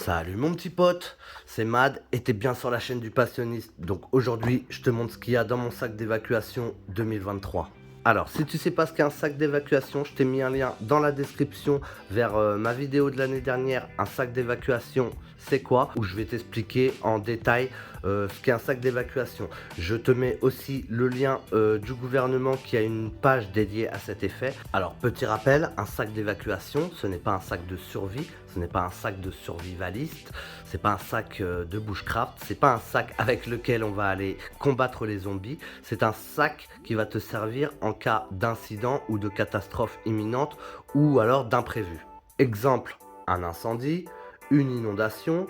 Salut mon petit pote, c'est Mad et t'es bien sur la chaîne du passionniste. Donc aujourd'hui, je te montre ce qu'il y a dans mon sac d'évacuation 2023. Alors, si tu sais pas ce qu'est un sac d'évacuation, je t'ai mis un lien dans la description vers ma vidéo de l'année dernière, un sac d'évacuation, c'est quoi? Où je vais t'expliquer en détail ce qu'est un sac d'évacuation. Je te mets aussi le lien du gouvernement qui a une page dédiée à cet effet. Alors, petit rappel, un sac d'évacuation, ce n'est pas un sac de survie, ce n'est pas un sac de survivaliste, c'est pas un sac de bushcraft, c'est pas un sac avec lequel on va aller combattre les zombies, c'est un sac qui va te servir en cas d'incident ou de catastrophe imminente ou alors d'imprévu. Exemple, un incendie, une inondation,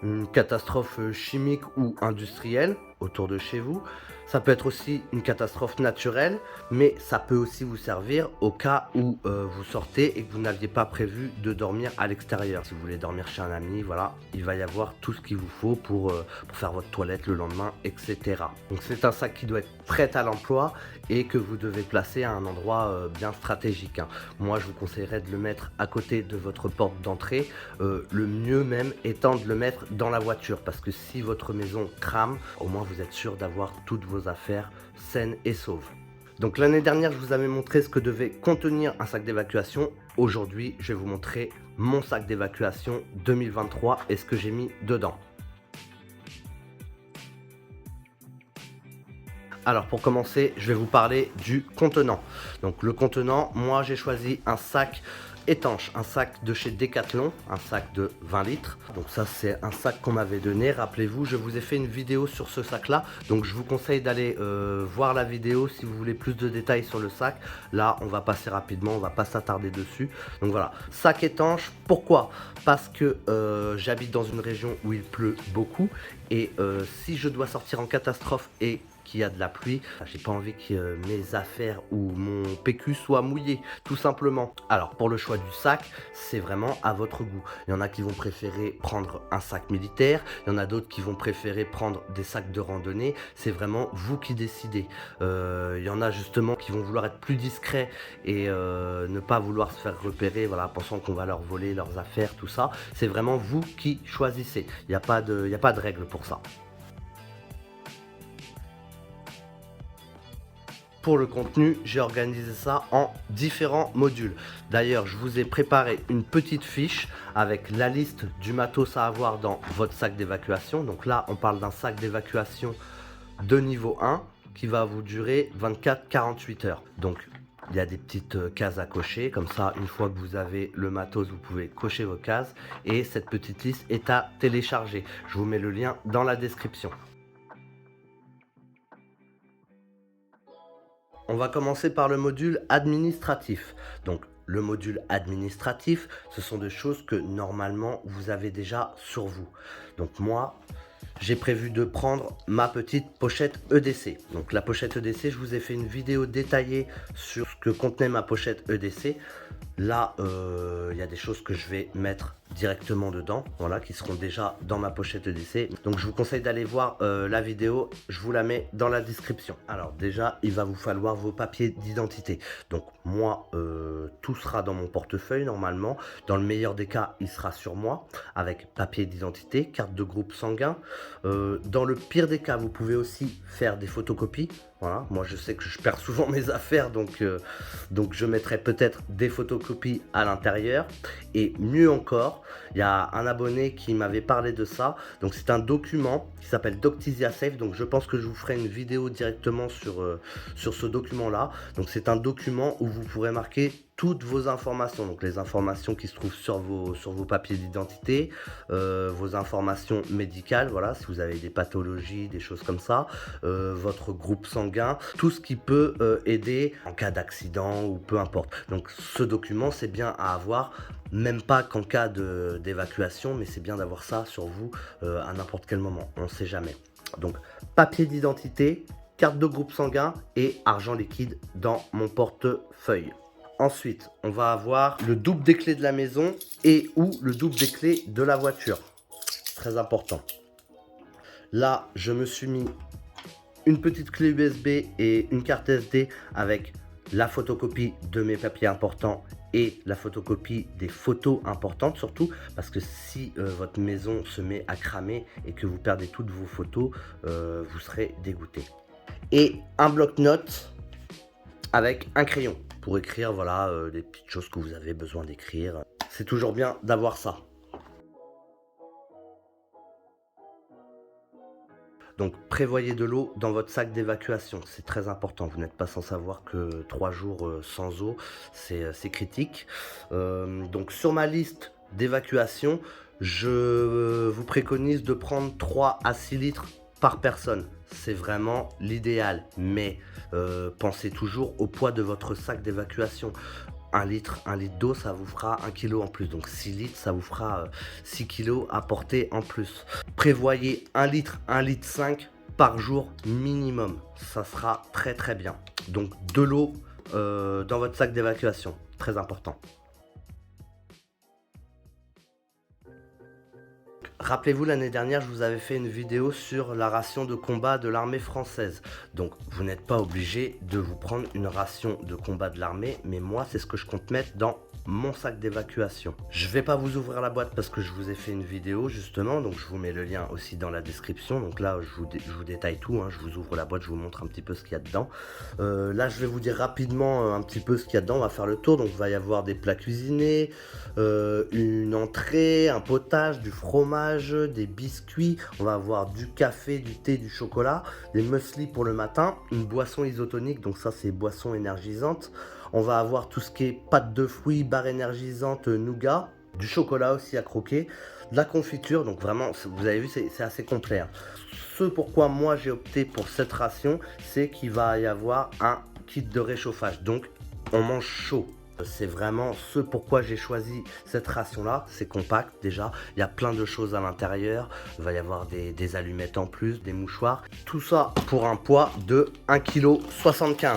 une catastrophe chimique ou industrielle autour de chez vous. Ça peut être aussi une catastrophe naturelle, mais ça peut aussi vous servir au cas où vous sortez et que vous n'aviez pas prévu de dormir à l'extérieur. Si vous voulez dormir chez un ami, voilà, il va y avoir tout ce qu'il vous faut pour faire votre toilette le lendemain, etc. Donc c'est un sac qui doit être prêt à l'emploi et que vous devez placer à un endroit bien stratégique, hein. Moi, je vous conseillerais de le mettre à côté de votre porte d'entrée, le mieux même étant de le mettre dans la voiture, parce que si votre maison crame, au moins vous êtes sûr d'avoir toutes vos affaires saines et sauves. Donc l'année dernière, je vous avais montré ce que devait contenir un sac d'évacuation. Aujourd'hui, je vais vous montrer mon sac d'évacuation 2023 et ce que j'ai mis dedans. Alors pour commencer, je vais vous parler du contenant. Donc le contenant, moi j'ai choisi un sac étanche, un sac de chez Decathlon, un sac de 20 litres. Donc ça c'est un sac qu'on m'avait donné, rappelez-vous, je vous ai fait une vidéo sur ce sac là, donc je vous conseille d'aller voir la vidéo si vous voulez plus de détails sur le sac. Là on va passer rapidement, on va pas s'attarder dessus. Donc voilà, sac étanche, pourquoi? Parce que j'habite dans une région où il pleut beaucoup et si je dois sortir en catastrophe et qu'il y a de la pluie, j'ai pas envie que mes affaires ou mon PQ soit mouillé, tout simplement. Alors pour le choix du sac, c'est vraiment à votre goût. Il y en a qui vont préférer prendre un sac militaire, il y en a d'autres qui vont préférer prendre des sacs de randonnée, c'est vraiment vous qui décidez. Il y en a justement qui vont vouloir être plus discrets et ne pas vouloir se faire repérer, voilà, pensant qu'on va leur voler leurs affaires, tout ça. C'est vraiment vous qui choisissez, il n'y a pas de règle pour ça. Pour le contenu, j'ai organisé ça en différents modules. D'ailleurs, je vous ai préparé une petite fiche avec la liste du matos à avoir dans votre sac d'évacuation. Donc là, on parle d'un sac d'évacuation de niveau 1 qui va vous durer 24-48 heures. Donc, il y a des petites cases à cocher. Comme ça, une fois que vous avez le matos, vous pouvez cocher vos cases. Et cette petite liste est à télécharger. Je vous mets le lien dans la description. On va commencer par le module administratif. Donc, le module administratif, ce sont des choses que normalement vous avez déjà sur vous. Donc moi, j'ai prévu de prendre ma petite pochette EDC. Donc la pochette EDC, je vous ai fait une vidéo détaillée sur ce que contenait ma pochette EDC. Là, il y a des choses que je vais mettre directement dedans, voilà, qui seront déjà dans ma pochette EDC. Donc je vous conseille d'aller voir la vidéo, je vous la mets dans la description. Alors déjà, il va vous falloir vos papiers d'identité. Donc moi, tout sera dans mon portefeuille normalement. Dans le meilleur des cas, il sera sur moi, avec papier d'identité, carte de groupe sanguin. Dans le pire des cas, vous pouvez aussi faire des photocopies. Voilà, moi je sais que je perds souvent mes affaires, donc je mettrai peut-être des photocopies à l'intérieur. Et mieux encore, il y a un abonné qui m'avait parlé de ça. Donc c'est un document qui s'appelle Doctisia Safe. Donc je pense que je vous ferai une vidéo directement sur ce document-là. Donc c'est un document où vous pourrez marquer toutes vos informations, donc les informations qui se trouvent sur vos papiers d'identité, vos informations médicales, voilà, si vous avez des pathologies, des choses comme ça, votre groupe sanguin, tout ce qui peut aider en cas d'accident ou peu importe. Donc ce document, c'est bien à avoir, même pas qu'en cas d'évacuation, mais c'est bien d'avoir ça sur vous à n'importe quel moment, on ne sait jamais. Donc papier d'identité, carte de groupe sanguin et argent liquide dans mon portefeuille. Ensuite, on va avoir le double des clés de la maison et ou le double des clés de la voiture. Très important. Là, je me suis mis une petite clé USB et une carte SD avec la photocopie de mes papiers importants et la photocopie des photos importantes surtout, parce que si votre maison se met à cramer et que vous perdez toutes vos photos, vous serez dégoûté. Et un bloc-notes avec un crayon pour écrire voilà, des petites choses que vous avez besoin d'écrire. C'est toujours bien d'avoir ça. Donc prévoyez de l'eau dans votre sac d'évacuation, c'est très important. Vous n'êtes pas sans savoir que 3 jours sans eau, c'est critique. Donc sur ma liste d'évacuation, je vous préconise de prendre 3 à 6 litres par personne. C'est vraiment l'idéal, mais pensez toujours au poids de votre sac d'évacuation. 1 litre d'eau, ça vous fera 1 kg en plus. Donc 6 litres, ça vous fera 6 kg à porter en plus. Prévoyez 1 litre, 1,5 litre par jour minimum. Ça sera très très bien. Donc de l'eau dans votre sac d'évacuation, très important. Rappelez-vous, l'année dernière, je vous avais fait une vidéo sur la ration de combat de l'armée française. Donc, vous n'êtes pas obligé de vous prendre une ration de combat de l'armée, mais moi, c'est ce que je compte mettre dans mon sac d'évacuation. Je vais pas vous ouvrir la boîte parce que je vous ai fait une vidéo justement, donc je vous mets le lien aussi dans la description. Donc là, je vous détaille tout, hein. Je vous ouvre la boîte, je vous montre un petit peu ce qu'il y a dedans. Là, je vais vous dire rapidement un petit peu ce qu'il y a dedans. On va faire le tour. Donc, il va y avoir des plats cuisinés, une entrée, un potage, du fromage, des biscuits. On va avoir du café, du thé, du chocolat, des muesli pour le matin, une boisson isotonique. Donc ça, c'est boisson énergisante. On va avoir tout ce qui est pâte de fruits, barre énergisante, nougat, du chocolat aussi à croquer, de la confiture. Donc vraiment, vous avez vu, c'est assez complet, hein. Ce pourquoi moi j'ai opté pour cette ration, c'est qu'il va y avoir un kit de réchauffage. Donc on mange chaud. C'est vraiment ce pourquoi j'ai choisi cette ration là. C'est compact déjà, il y a plein de choses à l'intérieur. Il va y avoir des allumettes en plus, des mouchoirs. Tout ça pour un poids de 1,75 kg.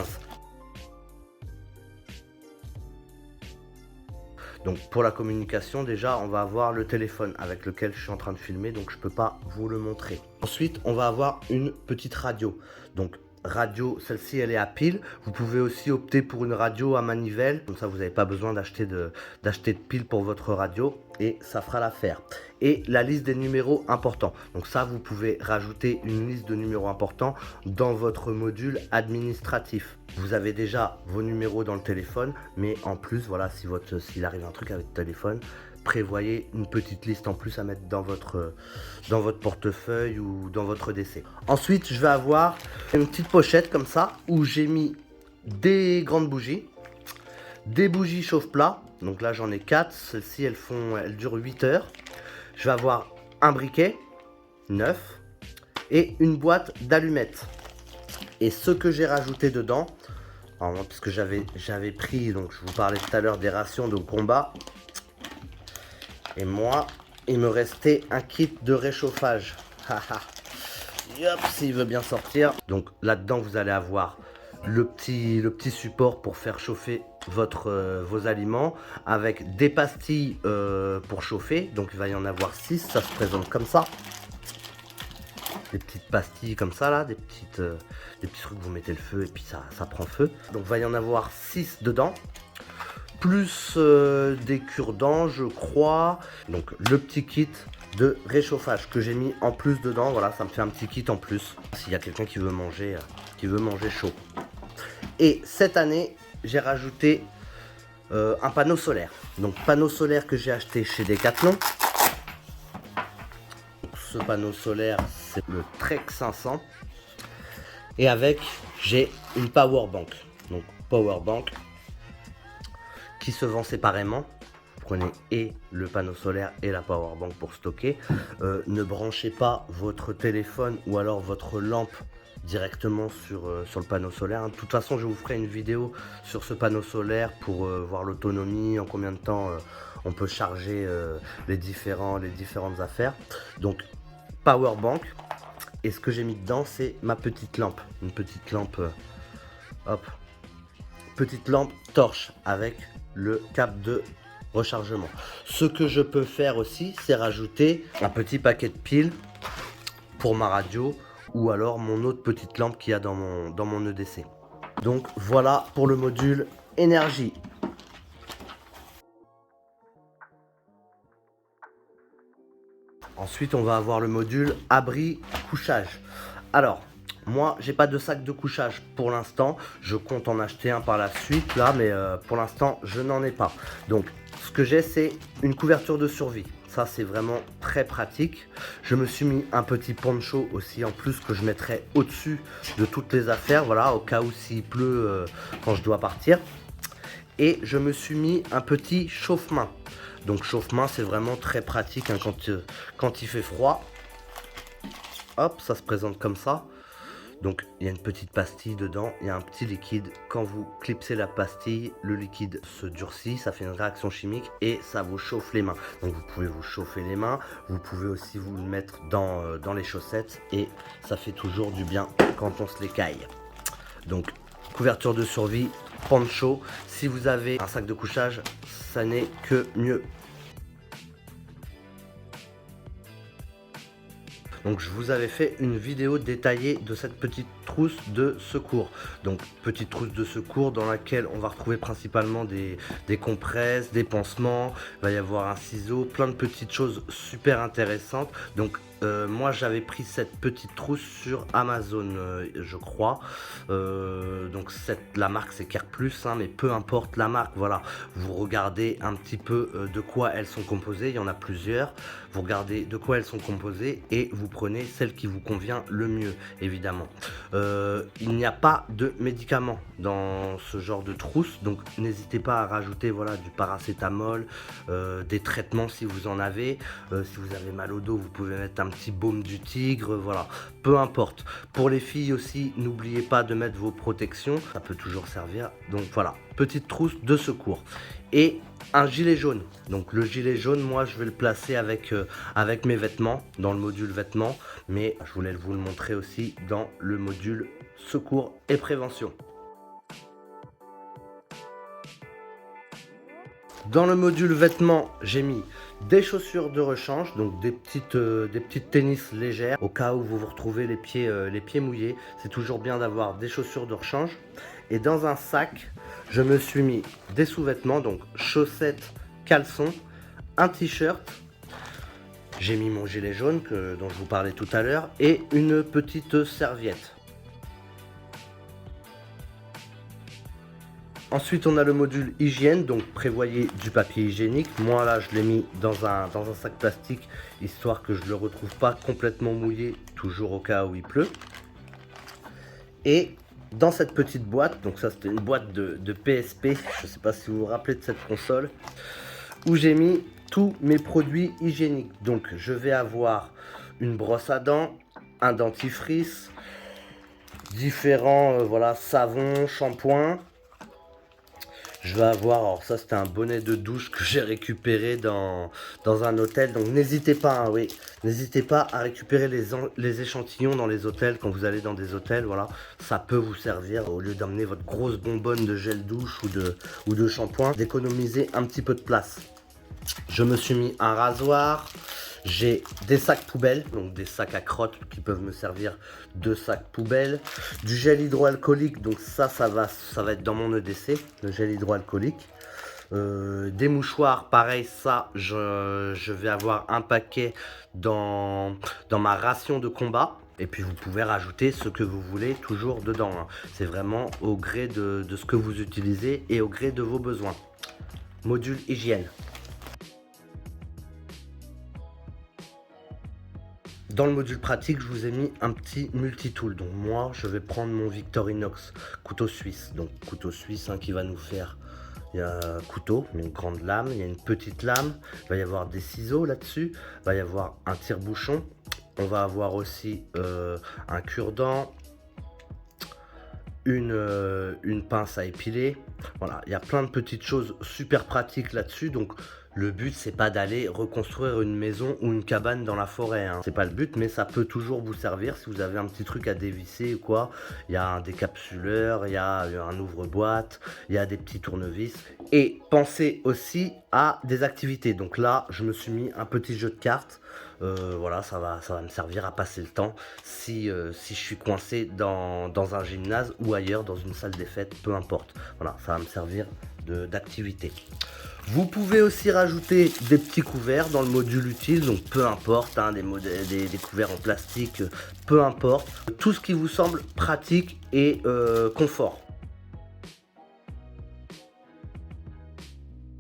Donc pour la communication, déjà on va avoir le téléphone avec lequel je suis en train de filmer, donc je peux pas vous le montrer. Ensuite on va avoir une petite radio. Donc radio, celle-ci elle est à pile. Vous pouvez aussi opter pour une radio à manivelle, comme ça vous n'avez pas besoin d'acheter de pile pour votre radio et ça fera l'affaire. Et la liste des numéros importants, donc ça vous pouvez rajouter une liste de numéros importants dans votre module administratif. Vous avez déjà vos numéros dans le téléphone, mais en plus voilà, s'il arrive un truc avec le téléphone, prévoyez une petite liste en plus à mettre dans votre portefeuille ou dans votre DC. Ensuite, je vais avoir une petite pochette comme ça où j'ai mis des grandes bougies, des bougies chauffe-plat. Donc là, j'en ai 4. Celles-ci, elles durent 8 heures. Je vais avoir un briquet neuf et une boîte d'allumettes. Et ce que j'ai rajouté dedans, alors, parce que j'avais pris, donc je vous parlais tout à l'heure des rations de combat. Et moi, il me restait un kit de réchauffage. Hop, s'il veut bien sortir. Donc là-dedans, vous allez avoir le petit support pour faire chauffer vos aliments avec des pastilles pour chauffer. Donc il va y en avoir 6, ça se présente comme ça. Des petites pastilles comme ça là, des petits trucs, vous mettez le feu et puis ça prend feu. Donc il va y en avoir 6 dedans. Plus des cure-dents, je crois. Donc le petit kit de réchauffage que j'ai mis en plus dedans. Voilà, ça me fait un petit kit en plus s'il y a quelqu'un qui veut manger chaud. Et cette année, j'ai rajouté un panneau solaire. Donc panneau solaire que j'ai acheté chez Decathlon. Ce panneau solaire, c'est le Trek 500. Et avec, j'ai une power bank. Donc power bank qui se vend séparément. Vous prenez et le panneau solaire et la powerbank pour stocker. Ne branchez pas votre téléphone ou alors votre lampe directement sur le panneau solaire. De toute façon, je vous ferai une vidéo sur ce panneau solaire pour voir l'autonomie, en combien de temps on peut charger les différentes affaires. Donc powerbank. Et ce que j'ai mis dedans, c'est ma petite lampe. Une petite lampe, hop, petite lampe torche avec le câble de rechargement. Ce que je peux faire aussi, c'est rajouter un petit paquet de piles pour ma radio ou alors mon autre petite lampe qu'il y a dans mon EDC. Donc voilà pour le module énergie. Ensuite, on va avoir le module abri couchage. Alors, moi, j'ai pas de sac de couchage pour l'instant. Je compte en acheter un par la suite, là, mais pour l'instant, je n'en ai pas. Donc, ce que j'ai, c'est une couverture de survie. Ça, c'est vraiment très pratique. Je me suis mis un petit poncho aussi, en plus, que je mettrai au-dessus de toutes les affaires, voilà, au cas où s'il pleut quand je dois partir. Et je me suis mis un petit chauffe-main. Donc chauffe-main, c'est vraiment très pratique hein, quand il fait froid. Hop, ça se présente comme ça. Donc il y a une petite pastille dedans, il y a un petit liquide. Quand vous clipsez la pastille, le liquide se durcit, ça fait une réaction chimique et ça vous chauffe les mains. Donc vous pouvez vous chauffer les mains, vous pouvez aussi vous le mettre dans les chaussettes et ça fait toujours du bien quand on se les caille. Donc couverture de survie, poncho. Si vous avez un sac de couchage, ça n'est que mieux. Donc je vous avais fait une vidéo détaillée de cette petite trousse de secours. Donc petite trousse de secours dans laquelle on va retrouver principalement des compresses, des pansements, il va y avoir un ciseau, plein de petites choses super intéressantes. Donc moi j'avais pris cette petite trousse sur Amazon je crois. Donc la marque c'est Careplus hein, mais peu importe la marque, voilà. Vous regardez un petit peu de quoi elles sont composées, il y en a plusieurs. Vous regardez de quoi elles sont composées et vous prenez celle qui vous convient le mieux évidemment. Il n'y a pas de médicaments dans ce genre de trousse, donc n'hésitez pas à rajouter voilà, du paracétamol, des traitements si vous en avez. Si vous avez mal au dos, vous pouvez mettre un petit baume du tigre, voilà, peu importe. Pour les filles aussi, n'oubliez pas de mettre vos protections, ça peut toujours servir. Donc voilà, petite trousse de secours. Et un gilet jaune. Donc le gilet jaune, moi je vais le placer avec mes vêtements, dans le module vêtements, mais je voulais vous le montrer aussi dans le module secours et prévention. Dans le module vêtements, j'ai mis des chaussures de rechange, donc des petites tennis légères, au cas où vous vous retrouvez les pieds mouillés. C'est toujours bien d'avoir des chaussures de rechange. Et dans un sac, je me suis mis des sous-vêtements, donc chaussettes, caleçons, un t-shirt. J'ai mis mon gilet jaune dont je vous parlais tout à l'heure et une petite serviette. Ensuite, on a le module hygiène, donc prévoyez du papier hygiénique. Moi, là, je l'ai mis dans un sac plastique, histoire que je ne le retrouve pas complètement mouillé, toujours au cas où il pleut. Et dans cette petite boîte, donc ça, c'était une boîte de PSP, je ne sais pas si vous vous rappelez de cette console, où j'ai mis tous mes produits hygiéniques. Donc, je vais avoir une brosse à dents, un dentifrice, différents voilà, savons, shampoings. Je vais avoir, alors ça c'était un bonnet de douche que j'ai récupéré dans un hôtel. Donc n'hésitez pas, hein, oui, n'hésitez pas à récupérer les échantillons dans les hôtels quand vous allez dans des hôtels. Voilà, ça peut vous servir au lieu d'amener votre grosse bonbonne de gel douche ou de shampoing, d'économiser un petit peu de place. Je me suis mis un rasoir. J'ai des sacs poubelles, donc des sacs à crottes qui peuvent me servir de sacs poubelles. Du gel hydroalcoolique, donc ça va être dans mon EDC, le gel hydroalcoolique. Des mouchoirs, pareil, ça, je vais avoir un paquet dans ma ration de combat. Et puis vous pouvez rajouter ce que vous voulez toujours dedans, hein. C'est vraiment au gré de ce que vous utilisez et au gré de vos besoins. Module hygiène. Dans le module pratique, je vous ai mis un petit multitool. Donc moi, je vais prendre mon Victorinox couteau suisse. Donc couteau suisse hein, qui va nous faire, il y a un couteau, une grande lame, il y a une petite lame. Il va y avoir des ciseaux là-dessus. Il va y avoir un tire-bouchon. On va avoir aussi un cure-dent. Une pince à épiler. Voilà, il y a plein de petites choses super pratiques là-dessus. Donc le but c'est pas d'aller reconstruire une maison ou une cabane dans la forêt, hein. C'est pas le but, mais ça peut toujours vous servir si vous avez un petit truc à dévisser ou quoi. Il y a un décapsuleur, il y a un ouvre-boîte, il y a des petits tournevis. Et pensez aussi à des activités. Donc là je me suis mis un petit jeu de cartes. Voilà, ça va me servir à passer le temps si je suis coincé dans un gymnase ou ailleurs, dans une salle des fêtes, peu importe. Voilà, ça va me servir d'activité. Vous pouvez aussi rajouter des petits couverts dans le module utile, donc peu importe, hein, des couverts en plastique, peu importe. Tout ce qui vous semble pratique et confort.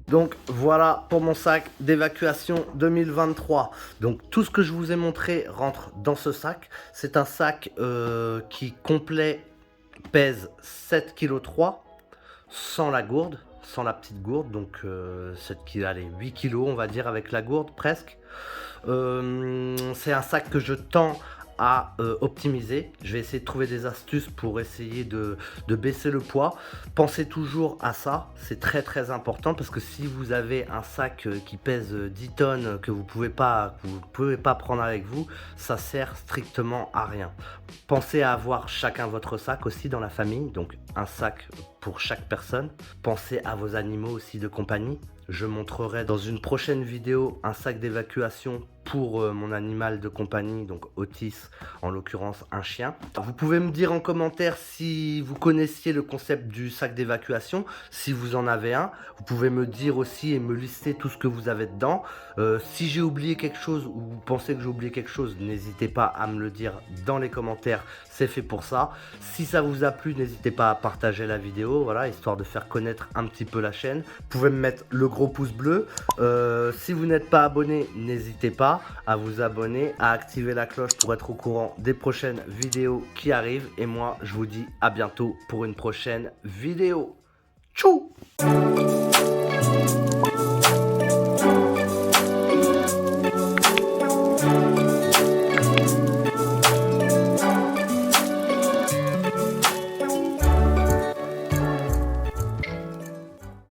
Donc voilà pour mon sac d'évacuation 2023. Donc tout ce que je vous ai montré rentre dans ce sac. C'est un sac qui complet pèse 7,3 kg sans la gourde, sans la petite gourde. Donc 7 kg, allez, 8 kg on va dire avec la gourde presque. C'est un sac que je tends à optimiser. Je vais essayer de trouver des astuces pour essayer de baisser le poids. Pensez toujours à ça, c'est très important parce que si vous avez un sac qui pèse 10 tonnes que vous pouvez pas prendre avec vous, ça sert strictement à rien. Pensez à avoir chacun votre sac aussi dans la famille, donc un sac pour chaque personne. Pensez à vos animaux aussi de compagnie. Je montrerai dans une prochaine vidéo un sac d'évacuation pour mon animal de compagnie, donc Otis, en l'occurrence un chien. Vous pouvez me dire en commentaire si vous connaissiez le concept du sac d'évacuation, si vous en avez un. Vous pouvez me dire aussi et me lister tout ce que vous avez dedans. Si j'ai oublié quelque chose ou vous pensez que j'ai oublié quelque chose, n'hésitez pas à me le dire dans les commentaires, c'est fait pour ça. Si ça vous a plu, n'hésitez pas à partager la vidéo, voilà, histoire de faire connaître un petit peu la chaîne. Vous pouvez me mettre le gros pouce bleu. Si vous n'êtes pas abonné, n'hésitez pas à vous abonner, à activer la cloche pour être au courant des prochaines vidéos qui arrivent. Et moi, je vous dis à bientôt pour une prochaine vidéo. Tchou!